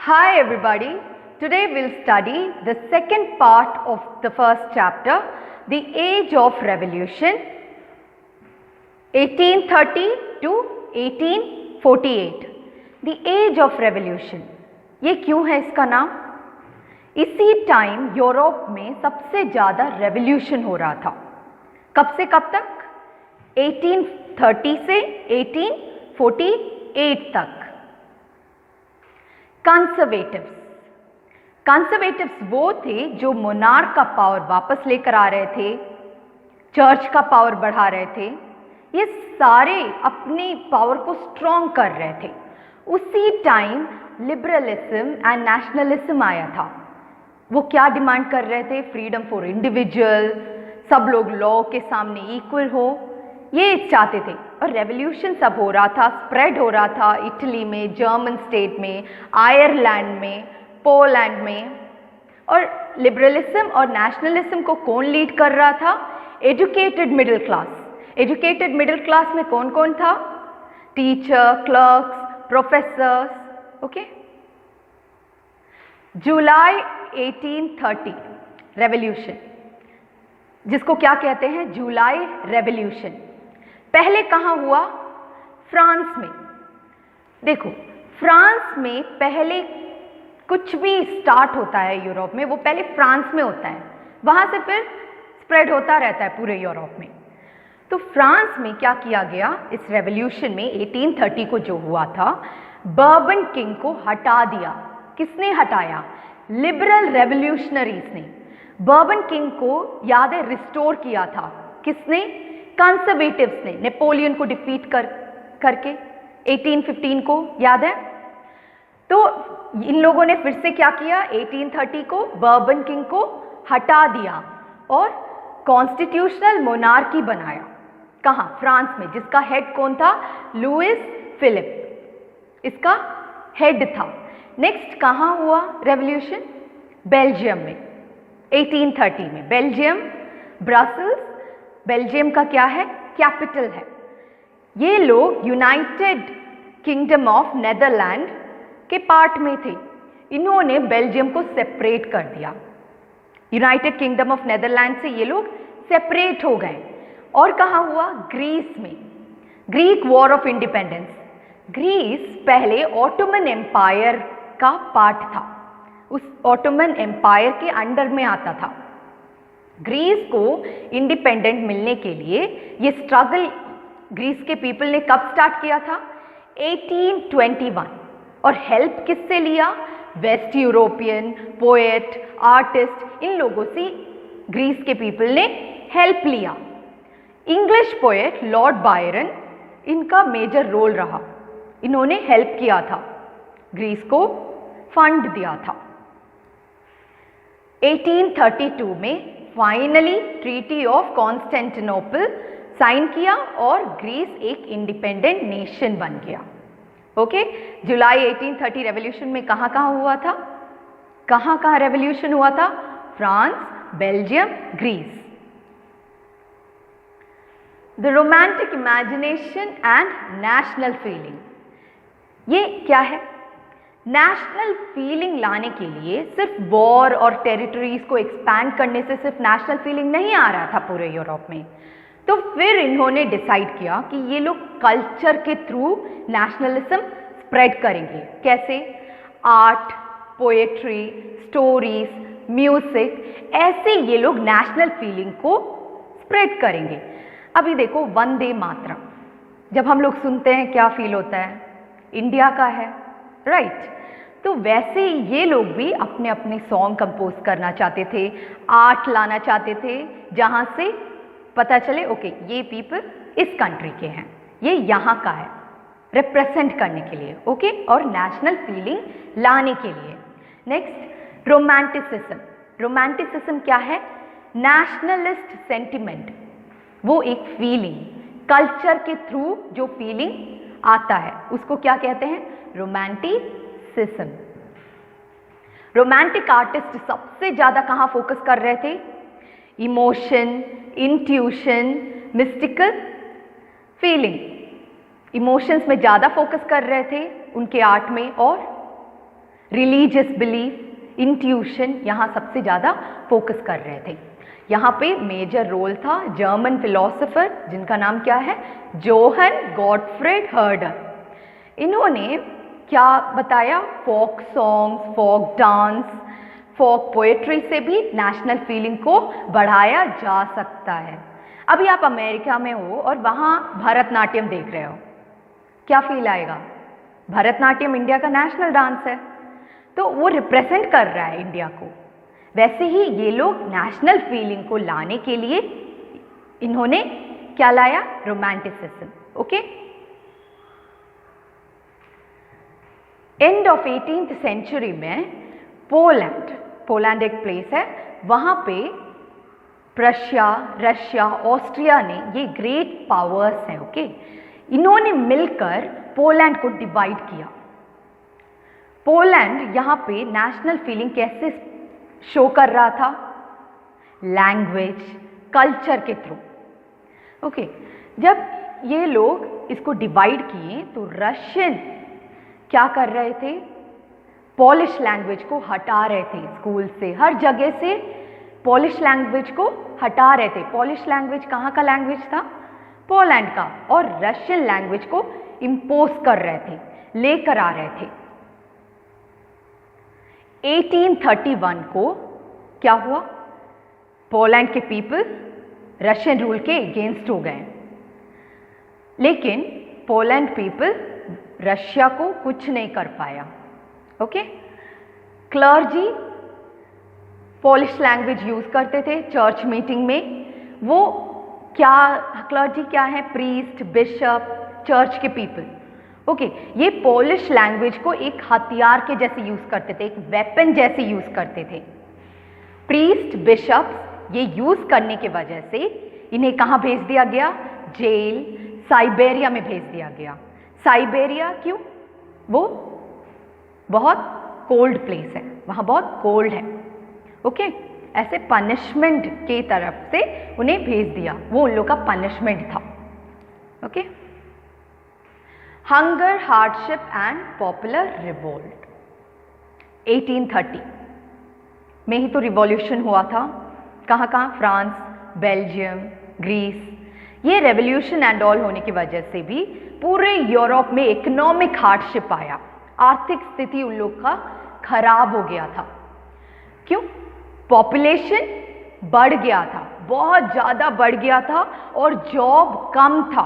Hi everybody, today we'll study the second part of the first chapter, the Age of Revolution 1830 to 1848. The Age of Revolution, ये क्यों है इसका नाम? इसी time Europe में सबसे ज़्यादा रेवोल्यूशन हो रहा था। कब से कब तक? 1830 से 1848 तक। कंजर्वेटिव्स वो थे जो मोनार्क का पावर वापस लेकर आ रहे थे, चर्च का पावर बढ़ा रहे थे, ये सारे अपनी पावर को स्ट्रॉन्ग कर रहे थे। उसी टाइम लिबरलिज्म एंड नेशनलिज्म आया था। वो क्या डिमांड कर रहे थे? फ्रीडम फॉर इंडिविजुअल, सब लोग लॉ के सामने इक्वल हो, ये चाहते थे। और रेवोल्यूशन सब हो रहा था, स्प्रेड हो रहा था इटली में, जर्मन स्टेट में, आयरलैंड में, पोलैंड में। और लिबरलिज्म और नेशनलिज्म को कौन लीड कर रहा था? Educated middle class. Educated middle class में कौन कौन था? Teacher, clerks, professors. ओके। जुलाई 1830 रेवोल्यूशन, जिसको क्या कहते हैं? जुलाई रेवोल्यूशन। पहले कहाँ हुआ? फ्रांस में। देखो, फ्रांस में पहले कुछ भी स्टार्ट होता है यूरोप में, वो पहले फ्रांस में होता है, वहाँ से फिर स्प्रेड होता रहता है पूरे यूरोप में। तो फ्रांस में क्या किया गया इस रेवोल्यूशन में? 1830 को जो हुआ था, बर्बन किंग को हटा दिया। किसने हटाया? लिबरल रेवोल्यूशनरीज ने। बर्बन किंग को याद है रिस्टोर किया था। किसने? कंजर्वेटिव्स ने, नेपोलियन को डिफीट करके 1815 को, याद है? तो इन लोगों ने फिर से क्या किया? 1830 को बर्बन किंग को हटा दिया और कॉन्स्टिट्यूशनल मोनार्की बनाया। कहाँ? फ्रांस में। जिसका हेड कौन था? लुइस फिलिप इसका हेड था। नेक्स्ट कहाँ हुआ रेवोल्यूशन? बेल्जियम में 1830 में। बेल्जियम, ब्रसेल्स, बेल्जियम का क्या है? कैपिटल है। ये लोग यूनाइटेड किंगडम ऑफ नेदरलैंड के पार्ट में थे। इन्होंने बेल्जियम को सेपरेट कर दिया। यूनाइटेड किंगडम ऑफ नेदरलैंड से ये लोग सेपरेट हो गए। और कहाँ हुआ? ग्रीस में। Greek war of independence. Greece पहले ऑटोमन एम्पायर का पार्ट था, उस ऑटोमन एम्पायर के अंडर में आता था। ग्रीस को इंडिपेंडेंट मिलने के लिए ये स्ट्रगल ग्रीस के पीपल ने कब स्टार्ट किया था? 1821। और हेल्प किससे लिया? वेस्ट यूरोपियन पोएट, आर्टिस्ट, इन लोगों से ग्रीस के पीपल ने हेल्प लिया। इंग्लिश पोएट लॉर्ड बायरन, इनका मेजर रोल रहा। इन्होंने हेल्प किया था, ग्रीस को फंड दिया था। 1832 में finally treaty of Constantinople sign किया और ग्रीस एक इंडिपेंडेंट नेशन बन गया। ओके। जुलाई 1830 रेवोल्यूशन में कहाँ कहाँ हुआ था? कहाँ कहाँ रेवोल्यूशन हुआ था? France, Belgium, Greece. The romantic imagination and national feeling, ये क्या है? नेशनल फीलिंग लाने के लिए सिर्फ वॉर और टेरिटरीज को एक्सपैंड करने से सिर्फ नेशनल फीलिंग नहीं आ रहा था पूरे यूरोप में। तो फिर इन्होंने डिसाइड किया कि ये लोग कल्चर के थ्रू नेशनलिज्म स्प्रेड करेंगे। कैसे? आर्ट, पोएट्री, स्टोरीज, म्यूजिक, ऐसे ये लोग नेशनल फीलिंग को स्प्रेड करेंगे। अभी देखो, वंदे मातरम जब हम लोग सुनते हैं क्या फील होता है? इंडिया का है, राइट? तो वैसे ये लोग भी अपने अपने सॉन्ग कंपोज करना चाहते थे, आर्ट लाना चाहते थे, जहाँ से पता चले ओके ये पीपल इस कंट्री के हैं, ये यहाँ का है, रिप्रेजेंट करने के लिए। ओके। और नेशनल फीलिंग लाने के लिए। Next, romanticism. रोमांटिसिज्म क्या है? Nationalist sentiment. वो एक फीलिंग, कल्चर के थ्रू जो फीलिंग आता है उसको क्या कहते हैं? रोमांटिसिज्म। रोमांटिक आर्टिस्ट सबसे ज्यादा कहाँ फोकस कर रहे थे? Emotion, intuition, mystical feeling. Emotions में ज़्यादा फोकस कर रहे थे उनके आर्ट में, और रिलीजियस बिलीफ, इंट्यूशन यहाँ सबसे ज़्यादा फोकस कर रहे थे। यहाँ पे मेजर रोल था जर्मन फिलोसोफर जिनका नाम क्या है, जोहन गॉटफ्रेड हर्डर। इन्होंने क्या बताया, फोक सॉन्ग्स, फोक डांस, फोक पोएट्री से भी नेशनल फीलिंग को बढ़ाया जा सकता है। अभी आप अमेरिका में हो और वहाँ भरतनाट्यम देख रहे हो, क्या फील आएगा? भरतनाट्यम इंडिया का नेशनल डांस है, तो वो रिप्रेजेंट कर रहा है इंडिया को। वैसे ही ये लोग नेशनल फीलिंग को लाने के लिए इन्होंने क्या लाया, romanticism. Okay, end of 18th century में पोलैंड एक प्लेस है, वहाँ पे प्रशिया, रशिया, ऑस्ट्रिया ने, ये ग्रेट पावर्स हैं। ओके, इन्होंने मिलकर पोलैंड को डिवाइड किया। पोलैंड यहाँ पे नेशनल फीलिंग कैसे शो कर रहा था, लैंग्वेज, कल्चर के थ्रू। ओके, जब ये लोग इसको डिवाइड किए तो रशियन क्या कर रहे थे, पोलिश लैंग्वेज को हटा रहे थे स्कूल से, हर जगह से पोलिश लैंग्वेज को हटा रहे थे। पोलिश लैंग्वेज कहाँ का लैंग्वेज था, पोलैंड का, और रशियन लैंग्वेज को इम्पोज कर रहे थे, लेकर आ रहे थे। 1831 को क्या हुआ, पोलैंड के पीपल रशियन रूल के अगेंस्ट हो गए, लेकिन पोलैंड पीपल रशिया को कुछ नहीं कर पाया। Okay, clergy Polish language use करते थे चर्च मीटिंग में। वो क्या, क्लर्जी क्या है, प्रीस्ट, बिशप, चर्च के पीपल। ओके, ये पोलिश लैंग्वेज को एक हथियार के जैसे यूज करते थे, एक वेपन जैसे यूज करते थे। प्रीस्ट, बिशप्स ये यूज करने की वजह से इन्हें कहाँ भेज दिया गया, जेल, साइबेरिया में भेज दिया गया। साइबेरिया क्यों, वो बहुत कोल्ड प्लेस है, वहाँ बहुत कोल्ड है। ओके, ऐसे पनिशमेंट की तरफ से उन्हें भेज दिया, वो उन लोग का पनिशमेंट था। Okay, hunger, hardship and popular revolt. 1830 में ही तो रिवॉल्यूशन हुआ था, कहाँ कहाँ, फ्रांस, बेल्जियम, ग्रीस। ये रेवोल्यूशन एंड ऑल होने की वजह से भी पूरे यूरोप में इकोनॉमिक हार्डशिप आया, आर्थिक स्थिति उन लोग का खराब हो गया था। क्यों, पॉपुलेशन बढ़ गया था, बहुत ज़्यादा बढ़ गया था, और जॉब कम था,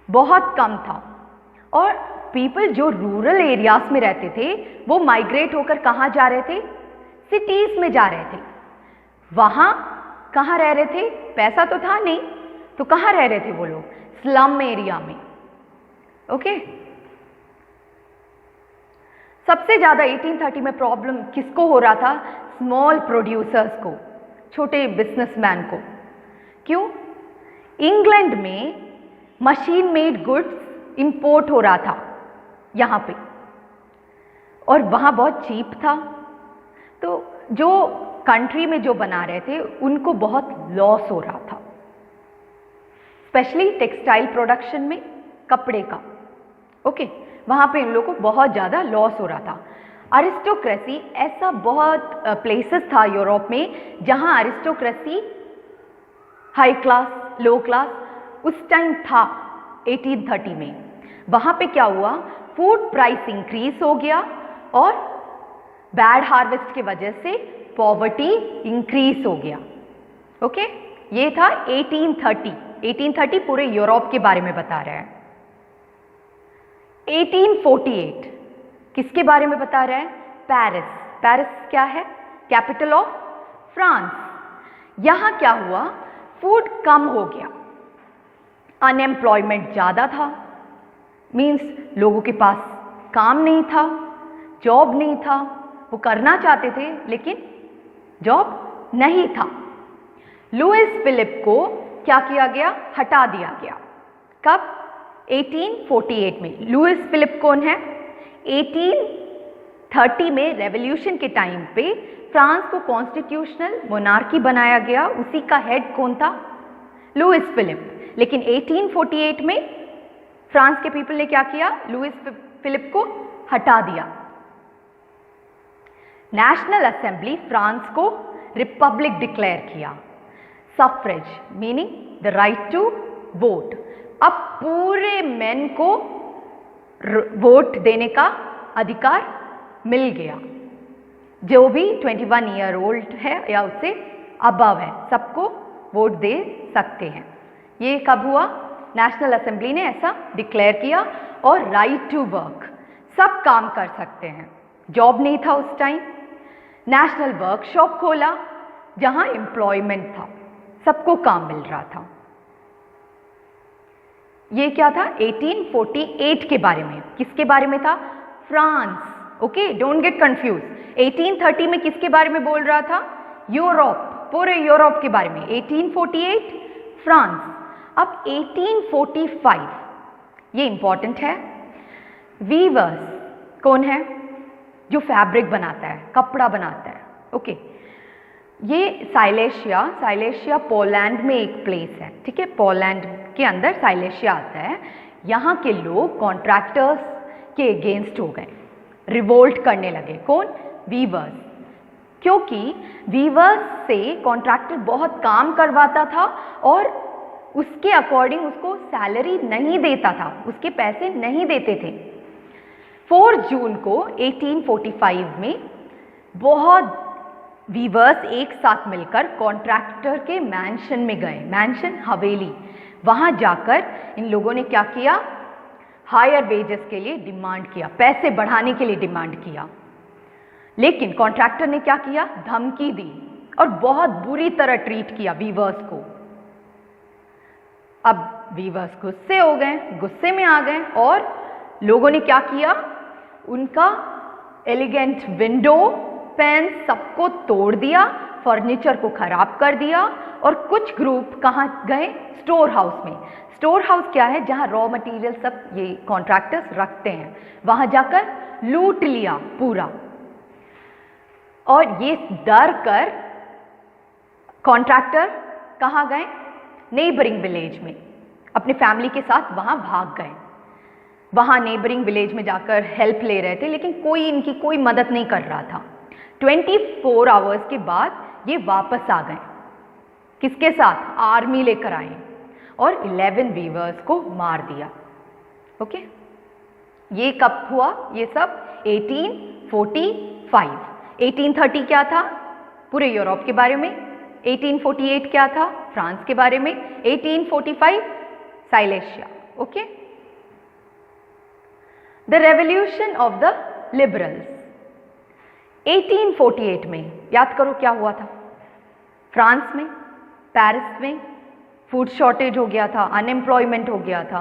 बहुत कम था। और पीपल जो रूरल एरियाज में रहते थे वो माइग्रेट होकर कहाँ जा रहे थे, सिटीज में जा रहे थे। वहाँ कहाँ रह रहे थे, पैसा तो था नहीं, तो कहाँ रह रहे थे वो लोग, स्लम एरिया में। ओके, सबसे ज़्यादा 1830 में प्रॉब्लम किसको हो रहा था, स्मॉल प्रोड्यूसर्स को, छोटे बिजनेसमैन को। क्यों, इंग्लैंड में मशीन मेड गुड्स इंपोर्ट हो रहा था यहाँ पे, और वहाँ बहुत चीप था, तो जो कंट्री में जो बना रहे थे उनको बहुत लॉस हो रहा था, स्पेशली टेक्सटाइल प्रोडक्शन में, कपड़े का। ओके, वहाँ पे इन लोगों को बहुत ज़्यादा लॉस हो रहा था। अरिस्टोक्रेसी, ऐसा बहुत प्लेसेस था यूरोप में जहाँ अरिस्टोक्रेसी, हाई क्लास, लो क्लास उस टाइम था 1830 में। वहाँ पे क्या हुआ, फूड प्राइस इंक्रीज हो गया, और बैड हार्वेस्ट की वजह से पॉवर्टी इंक्रीज हो गया। ओके, ये था 1830। 1830 पूरे यूरोप के बारे में बता रहा है। 1848 किसके बारे में बता रहा है, पेरिस। पेरिस क्या है, कैपिटल ऑफ फ्रांस। यहाँ क्या हुआ, फूड कम हो गया, अनएम्प्लॉयमेंट ज़्यादा था, मीन्स लोगों के पास काम नहीं था, जॉब नहीं था, वो करना चाहते थे लेकिन जॉब नहीं था। लुइस फिलिप को क्या किया गया, हटा दिया गया। कब, 1848 में। लुइस फिलिप कौन है, 1830 में रेवोल्यूशन के टाइम पे फ्रांस को कॉन्स्टिट्यूशनल मोनार्की बनाया गया, उसी का हेड कौन था, लुइस फिलिप। लेकिन 1848 में फ्रांस के पीपल ने क्या किया, लुइस फिलिप को हटा दिया। नेशनल असेंबली फ्रांस को रिपब्लिक डिक्लेयर किया। Suffrage meaning the right to vote, अब पूरे मेन को वोट देने का अधिकार मिल गया। जो भी 21 ईयर ओल्ड है या उससे अबव है सबको वोट दे सकते हैं। ये कब हुआ? नेशनल असेंबली ने ऐसा डिक्लेयर किया। और राइट टू वर्क, सब काम कर सकते हैं। जॉब नहीं था उस टाइम, नेशनल वर्कशॉप खोला जहां एम्प्लॉयमेंट था, सबको काम मिल रहा था। ये क्या था? 1848 के बारे में। किसके बारे में था? France. Okay, don't get confuse. 1830 में किसके बारे में बोल रहा था? यूरोप, पूरे यूरोप के बारे में। 1848 फ्रांस। अब 1845 ये इंपॉर्टेंट है। वीवर्स कौन है? जो फैब्रिक बनाता है, कपड़ा बनाता है। ओके, ये साइलेशिया पोलैंड में एक प्लेस है, ठीक है। पोलैंड के अंदर साइलेशिया आता है। यहाँ के लोग कॉन्ट्रैक्टर्स के अगेंस्ट हो गए, रिवोल्ट करने लगे। कौन? वीवर्स। क्योंकि वीवर्स से कॉन्ट्रैक्टर बहुत काम करवाता था और उसके अकॉर्डिंग उसको सैलरी नहीं देता था, उसके पैसे नहीं देते थे। 4 जून को 1845 में बहुत वीवर्स एक साथ मिलकर कॉन्ट्रैक्टर के मैंशन में गए। मैंशन हवेली। वहां जाकर इन लोगों ने क्या किया? हायर वेजेस के लिए डिमांड किया, पैसे बढ़ाने के लिए डिमांड किया। लेकिन कॉन्ट्रैक्टर ने क्या किया? धमकी दी और बहुत बुरी तरह ट्रीट किया वीवर्स को। अब वीवर्स गुस्से हो गए, गुस्से में आ गए और लोगों ने क्या किया? उनका एलिगेंट विंडो पैन सबको तोड़ दिया, फर्नीचर को खराब कर दिया। और कुछ ग्रुप कहाँ गए? स्टोर हाउस में। स्टोर हाउस क्या है? जहाँ रॉ मटेरियल सब ये कॉन्ट्रैक्टर्स रखते हैं, वहां जाकर लूट लिया पूरा। और ये डर कर कॉन्ट्रैक्टर कहाँ गए? नेबरिंग विलेज में अपने फैमिली के साथ वहां भाग गए। वहां नेबरिंग विलेज में जाकर हेल्प ले रहे थे, लेकिन कोई इनकी कोई मदद नहीं कर रहा था। 24 आवर्स के बाद ये वापस आ गए। किसके साथ? आर्मी लेकर आए और 11 वीवर्स को मार दिया। ओके, ये कब हुआ? ये सब 1845। 1830 क्या था? पूरे यूरोप के बारे में। 1848 क्या था? फ्रांस के बारे में। 1845 Silesia. Okay, the revolution of the liberals. 1848 में याद करो क्या हुआ था? फ्रांस में, पेरिस में फूड शॉर्टेज हो गया था, अनएम्प्लॉयमेंट हो गया था,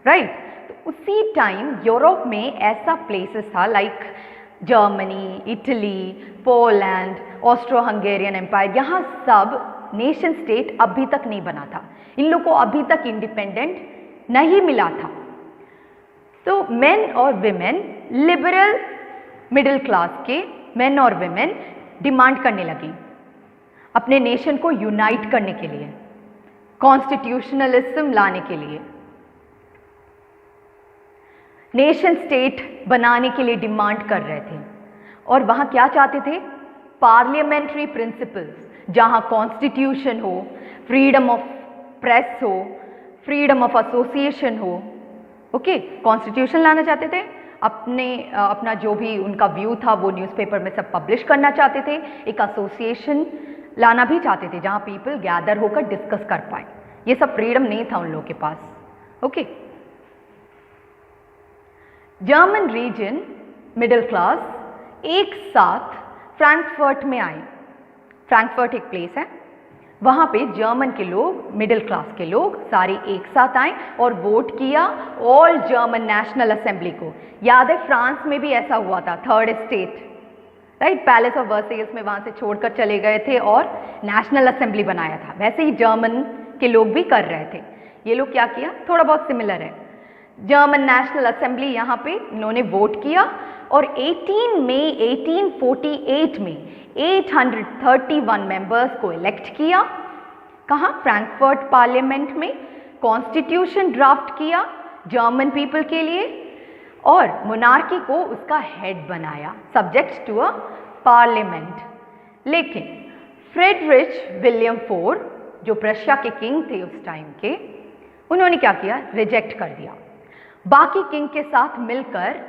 राइट। तो उसी टाइम यूरोप में ऐसा प्लेसेस था like Germany, Italy, Poland, Austro Hungarian Empire, यहाँ सब नेशन स्टेट अभी तक नहीं बना था। इन लोगों को अभी तक इंडिपेंडेंट नहीं मिला था। तो मेन और विमेन, लिबरल मिडिल क्लास के मेन और विमेन डिमांड करने लगी अपने नेशन को यूनाइट करने के लिए, कॉन्स्टिट्यूशनलिज्म लाने के लिए, नेशन स्टेट बनाने के लिए डिमांड कर रहे थे। और वहां क्या चाहते थे? पार्लियामेंट्री प्रिंसिपल्स, जहां कॉन्स्टिट्यूशन हो, फ्रीडम ऑफ प्रेस हो, फ्रीडम ऑफ एसोसिएशन हो। ओके, कॉन्स्टिट्यूशन लाना चाहते थे। अपना जो भी उनका व्यू था वो न्यूज़पेपर में सब पब्लिश करना चाहते थे। एक एसोसिएशन लाना भी चाहते थे जहां पीपल गैदर होकर डिस्कस कर पाए। ये सब फ्रीडम नहीं था उन लोगों के पास। Okay, German region middle class एक साथ फ्रैंकफर्ट में आए। फ्रैंकफर्ट एक प्लेस है, वहां पे जर्मन के लोग, मिडिल क्लास के लोग सारे एक साथ आए और वोट किया ऑल जर्मन नेशनल असेंबली को। याद है फ्रांस में भी ऐसा हुआ था, third state, right. Palace of Versailles में वहां से छोड़कर चले गए थे और नेशनल असेंबली बनाया था। वैसे ही जर्मन के लोग भी कर रहे थे। ये लोग क्या किया? थोड़ा बहुत सिमिलर है। जर्मन नेशनल असेंबली यहाँ पे इन्होंने वोट किया और 18 मई 1848 में 831 मेंबर्स को इलेक्ट किया। कहाँ? फ्रैंकफर्ट पार्लियामेंट में कॉन्स्टिट्यूशन ड्राफ्ट किया जर्मन पीपल के लिए और मोनार्की को उसका हेड बनाया, सब्जेक्ट टू अ पार्लियामेंट। लेकिन फ्रेडरिच विलियम फोर जो प्रशिया के किंग थे उस टाइम के, उन्होंने क्या किया, रिजेक्ट कर दिया। बाकी किंग के साथ मिलकर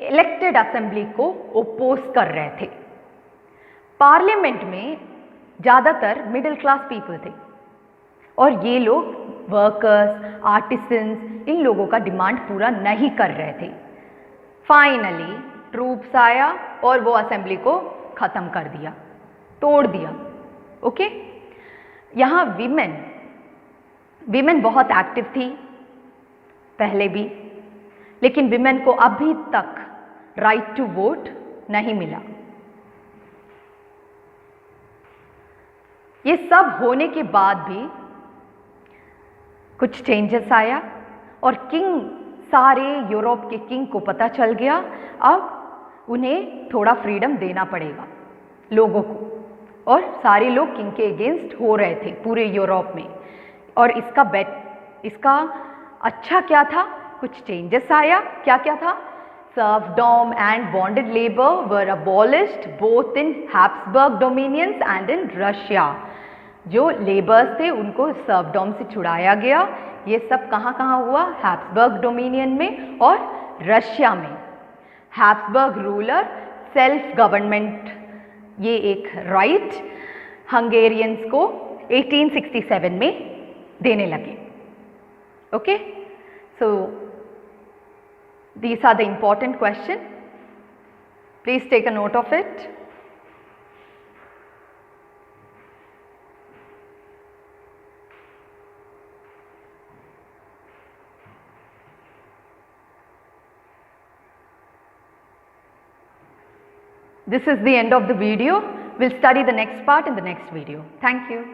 इलेक्टेड असेंबली को ओपोज कर रहे थे। पार्लियामेंट में ज़्यादातर मिडिल क्लास पीपल थे और ये लोग वर्कर्स, आर्टिसंस, इन लोगों का डिमांड पूरा नहीं कर रहे थे। फाइनली ट्रूप्स आया और वो असेंबली को ख़त्म कर दिया, तोड़ दिया। ओके, यहाँ विमेन बहुत एक्टिव थी पहले भी, लेकिन विमेन को अभी तक राइट टू वोट नहीं मिला। ये सब होने के बाद भी कुछ चेंजेस आया और किंग, सारे यूरोप के किंग को पता चल गया अब उन्हें थोड़ा फ्रीडम देना पड़ेगा लोगों को, और सारे लोग किंग के अगेंस्ट हो रहे थे पूरे यूरोप में। और इसका अच्छा क्या था, कुछ चेंजेस आया। क्या क्या था, serfdom and bonded labour were abolished both in Habsburg dominions and in Russia. जो लेबर्स थे उनको सर्फडॉम से छुड़ाया गया। ये सब कहाँ कहाँ हुआ, हैब्सबर्ग डोमिनियन में और रशिया में। हैब्सबर्ग रूलर सेल्फ गवर्नमेंट, ये एक राइट हंगेरियंस को 1867 में देने लगे। Okay, so these are the important question. Please take a note of it. This is the end of the video. We'll study the next part in the next video. Thank you.